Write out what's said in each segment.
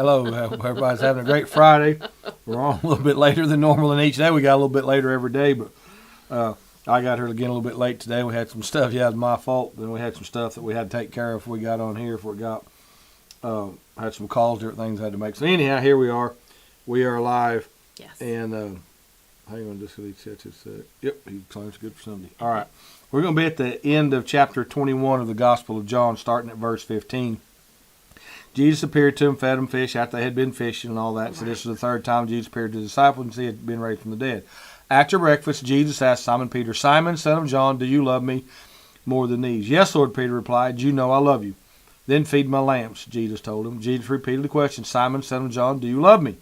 Hello. Everybody's having a great Friday. We're on a little bit later than normal, and each day we got a little bit later every day, but I got here again a little bit late today. We had some stuff. Yeah, it was my fault. Then we had some stuff that we had to take care of before we got on here. Had some calls, different things I had to make. So anyhow, here we are. We are live. Yes. And hang on just a sec. Yep, he claims good for Sunday. All right. We're going to be at the end of chapter 21 of the Gospel of John, starting at verse 15. Jesus appeared to them, fed them fish after they had been fishing and all that. Right. So this was the third time Jesus appeared to the disciples and he had been raised from the dead. After breakfast, Jesus asked Simon Peter, "Simon, son of John, do you love me more than these?" "Yes, Lord," Peter replied. "You know I love you." "Then feed my lambs," Jesus told him. Jesus repeated the question, "Simon, son of John, do you love me?"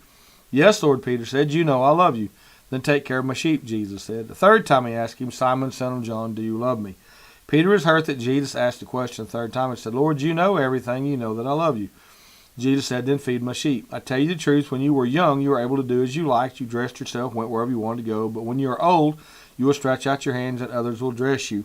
"Yes, Lord," Peter said. "You know I love you." "Then take care of my sheep," Jesus said. The third time he asked him, "Simon, son of John, do you love me?" Peter was hurt that Jesus asked the question the third time and said, "Lord, you know everything. You know that I love you." Jesus said, "Then feed my sheep. I tell you the truth, when you were young, you were able to do as you liked. You dressed yourself, went wherever you wanted to go. But when you are old, you will stretch out your hands and others will dress you."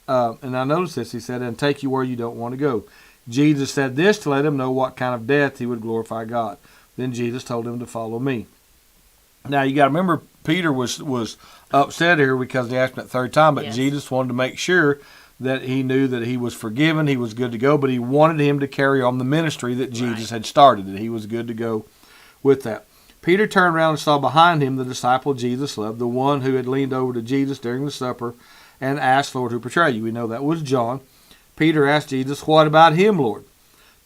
And I noticed this. He said, "And take you where you don't want to go." Jesus said this to let him know what kind of death he would glorify God. Then Jesus told him to follow me. Now, you got to remember, Peter was upset here because he asked him that third time, but yes. Jesus wanted to make sure that he knew that he was forgiven, he was good to go, but he wanted him to carry on the ministry that Jesus had started, that he was good to go with that. Peter turned around and saw behind him the disciple Jesus loved, the one who had leaned over to Jesus during the supper and asked, "Lord, who betrayed you?" We know that was John. Peter asked Jesus, "What about him, Lord?"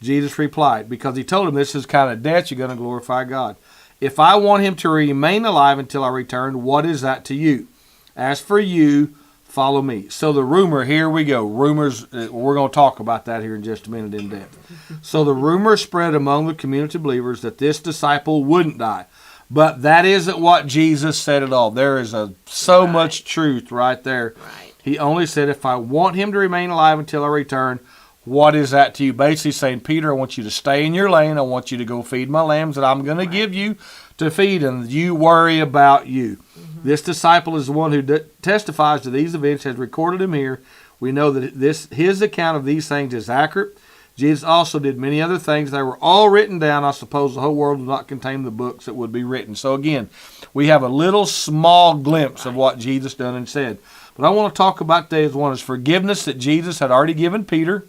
Jesus replied, because he told him this is kind of death, you're going to glorify God. "If I want him to remain alive until I return, what is that to you? As for you, follow me." So the rumor, here we go. Rumors, we're going to talk about that here in just a minute in depth. So the rumor spread among the community of believers that this disciple wouldn't die. But that isn't what Jesus said at all. There is so much truth right there. Right. He only said, if I want him to remain alive until I return, what is that to you? Basically saying, Peter, I want you to stay in your lane. I want you to go feed my lambs that I'm going to give you to feed, and you worry about you. Mm-hmm. This disciple is the one who testifies to these events, has recorded them here. We know that his account of these things is accurate. Jesus also did many other things. They were all written down. I suppose the whole world would not contain the books that would be written. So again, we have a little small glimpse of what Jesus done and said. But I want to talk about today as one is forgiveness that Jesus had already given Peter,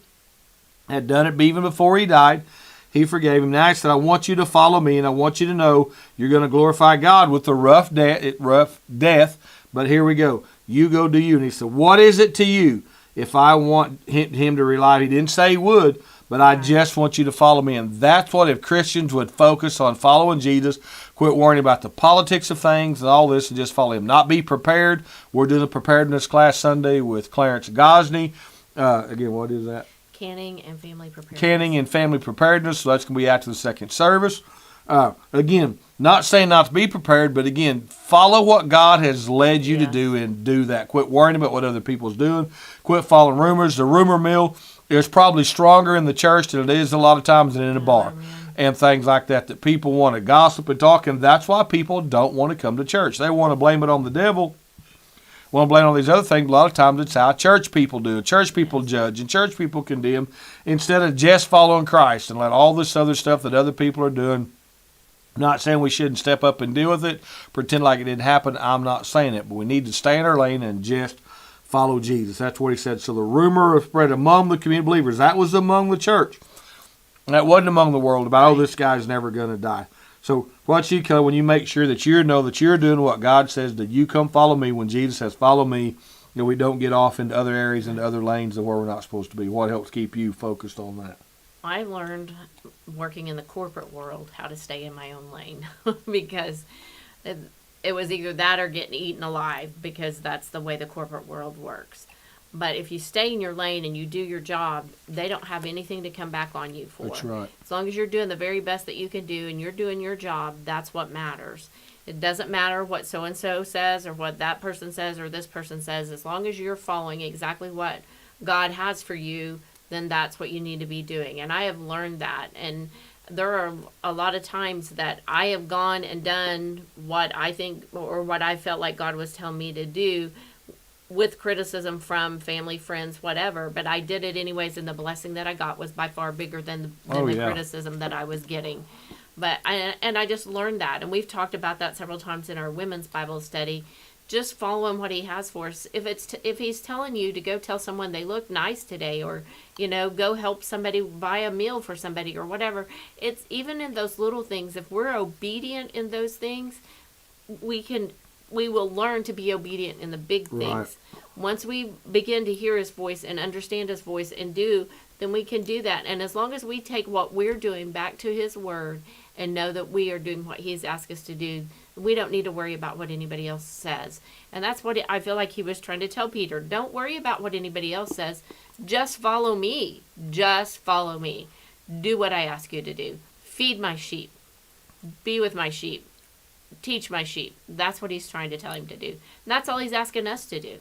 had done it even before he died. He forgave him. Now he said, I want you to follow me, and I want you to know you're going to glorify God with the rough death. But here we go. You go do you. And he said, what is it to you if I want him to rely? He didn't say he would, but I just want you to follow me. And that's what if Christians would focus on following Jesus, quit worrying about the politics of things and all this, and just follow him. Not be prepared. We're doing a preparedness class Sunday with Clarence Gosney. Again, what is that? Canning and family preparedness. Canning and family preparedness. So that's going to be after the second service. Again, not saying not to be prepared, but again, follow what God has led you to do and do that. Quit worrying about what other people's doing. Quit following rumors. The rumor mill is probably stronger in the church than it is a lot of times than in a bar. And things like that, that people want to gossip and talk, and that's why people don't want to come to church. They want to blame it on the devil, want to blame it on these other things. A lot of times it's how church people do. Church people judge and church people condemn instead of just following Christ and let all this other stuff that other people are doing. I'm not saying we shouldn't step up and deal with it, pretend like it didn't happen. I'm not saying it, but we need to stay in our lane and just follow Jesus. That's what he said. So the rumor spread among the community believers. That was among the church. That wasn't among the world about, oh, this guy's never going to die. So what you come when you make sure that you know that you're doing what God says, that you come follow me when Jesus says follow me, and we don't get off into other areas, into other lanes of where we're not supposed to be. What helps keep you focused on that? I learned working in the corporate world how to stay in my own lane because it was either that or getting eaten alive, because that's the way the corporate world works. But if you stay in your lane and you do your job, they don't have anything to come back on you for. That's right. As long as you're doing the very best that you can do and you're doing your job, that's what matters. It doesn't matter what so-and-so says or what that person says or this person says. As long as you're following exactly what God has for you, then that's what you need to be doing. And I have learned that. And there are a lot of times that I have gone and done what I think or what I felt like God was telling me to do, with criticism from family, friends, whatever, but I did it anyways, and the blessing that I got was by far bigger than the criticism that I was getting. But I just learned that, and we've talked about that several times in our women's Bible study. Just following what he has for us. If he's telling you to go tell someone they look nice today, or go help somebody buy a meal for somebody or whatever, it's even in those little things. If we're obedient in those things, we will learn to be obedient in the big things. Right. Once we begin to hear his voice and understand his voice and do, then we can do that. And as long as we take what we're doing back to his word and know that we are doing what he's asked us to do, we don't need to worry about what anybody else says. And that's what I feel like he was trying to tell Peter. Don't worry about what anybody else says. Just follow me. Just follow me. Do what I ask you to do. Feed my sheep. Be with my sheep. Teach my sheep. That's what he's trying to tell him to do. And that's all he's asking us to do.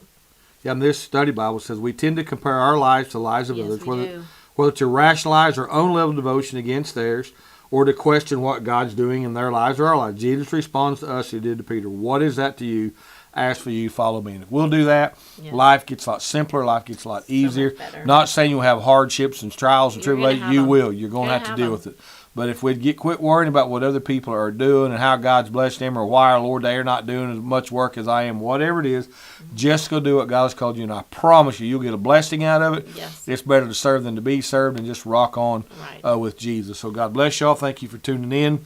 Yeah, and this study Bible says we tend to compare our lives to the lives of Yes, others, we do. whether to rationalize our own level of devotion against theirs, or to question what God's doing in their lives or our lives. Jesus responds to us, he did to Peter, what is that to you? Ask for you, follow me. And if we'll do that, Yes. life gets a lot simpler, life gets a lot easier. much better. Not saying you'll have hardships and trials and You're gonna tribulations, have you them. will. You're going to You're have to gonna deal have with it. But if we'd quit worrying about what other people are doing and how God's blessed them, or why our Lord, they are not doing as much work as I am, whatever it is, just go do what God has called you, and I promise you'll get a blessing out of it. Yes. It's better to serve than to be served, and just rock on Right. with Jesus. So God bless y'all. Thank you for tuning in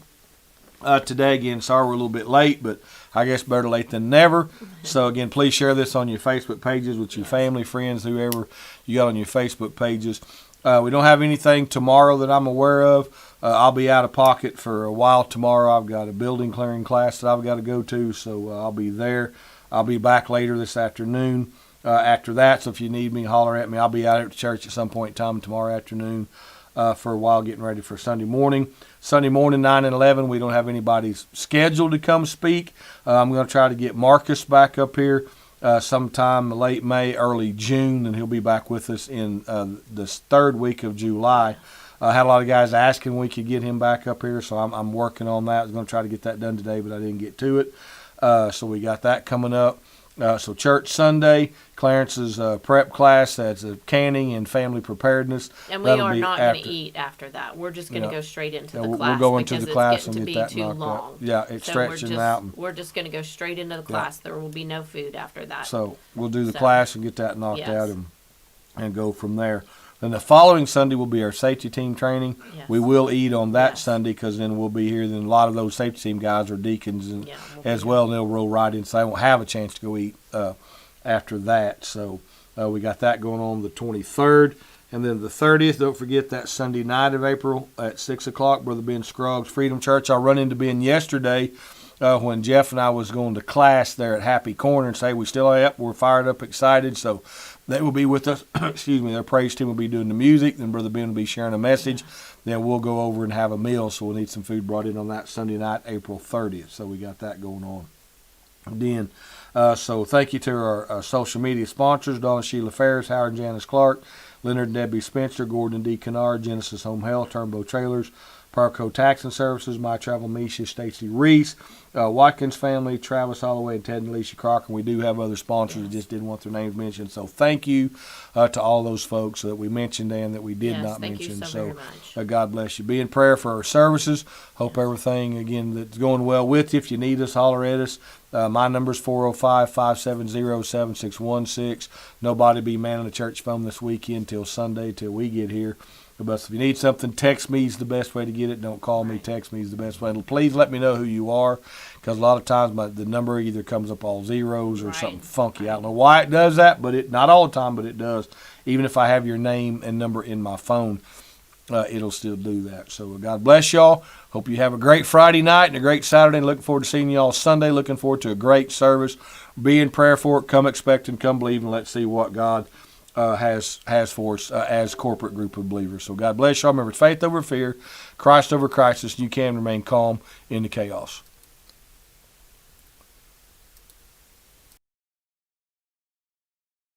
today. Again, sorry we're a little bit late, but I guess better late than never. So again, please share this on your Facebook pages with your family, friends, whoever you got on your Facebook pages. We don't have anything tomorrow that I'm aware of. I'll be out of pocket for a while tomorrow. I've got a building clearing class that I've got to go to, so I'll be there. I'll be back later this afternoon after that, so if you need me, holler at me. I'll be out at the church at some point in time tomorrow afternoon for a while, getting ready for Sunday morning. Sunday morning, 9 and 11, we don't have anybody scheduled to come speak. I'm going to try to get Marcus back up here sometime late May, early June, and he'll be back with us in this third week of July. I had a lot of guys asking when we could get him back up here, so I'm working on that. I was going to try to get that done today, but I didn't get to it. So we got that coming up. So church Sunday, Clarence's prep class, that's canning and family preparedness. And we That'll are be not going to after. eat after that. We're just going to Yeah. go straight into Yeah, the we'll class go into because the class it's getting and to get be that too knocked out. long. Yeah, it's So stretching out. we're just going to go straight into the class. There will be no food after that. So we'll do the So, class and get that knocked yes. out and go from there. Then the following Sunday will be our safety team training. Yes. We will eat on that Yes. Sunday because then we'll be here. Then a lot of those safety team guys are deacons and Yeah, we'll be as here. well, and they'll roll right in. So they won't have a chance to go eat after that. So we got that going on the 23rd. And then the 30th, don't forget that Sunday night of April at 6 o'clock, Brother Ben Scruggs, Freedom Church. I run into Ben yesterday when Jeff and I was going to class there at Happy Corner and say we still up, we're fired up, excited. So they will be with us. Excuse me, their praise team will be doing the music. Then Brother Ben will be sharing a message. Then we'll go over and have a meal. So we'll need some food brought in on that Sunday night, April 30th. So we got that going on. Then, so thank you to our social media sponsors, Donna Sheila Ferris, Howard and Janice Clark, Leonard and Debbie Spencer, Gordon and Dee Kennard, Genesis Home Health, Turnbow Trailers, Parco Taxing Services, My Travel Misha, Stacy Reese, Watkins Family, Travis Holloway, and Ted and Alicia Crocker. And we do have other sponsors that just didn't want their names mentioned. So thank you to all those folks that we mentioned and that we did Yes, not thank you mention. so very much. God bless you. Be in prayer for our services. Hope everything, again, that's going well with you. If you need us, holler at us. My number's 405-570-7616. Nobody be manning the church phone this weekend till Sunday, till we get here. But if you need something, text me is the best way to get it. Don't call me. Text me is the best way. Please let me know who you are, because a lot of times the number either comes up all zeros or Right. something funky. I don't know why it does that, but it not all the time, but it does. Even if I have your name and number in my phone, it'll still do that. So God bless y'all. Hope you have a great Friday night and a great Saturday. Looking forward to seeing y'all Sunday. Looking forward to a great service. Be in prayer for it. Come expecting, come believing. Let's see what God has for us as corporate group of believers. So God bless y'all. Remember, faith over fear, Christ over crisis. You can remain calm in the chaos.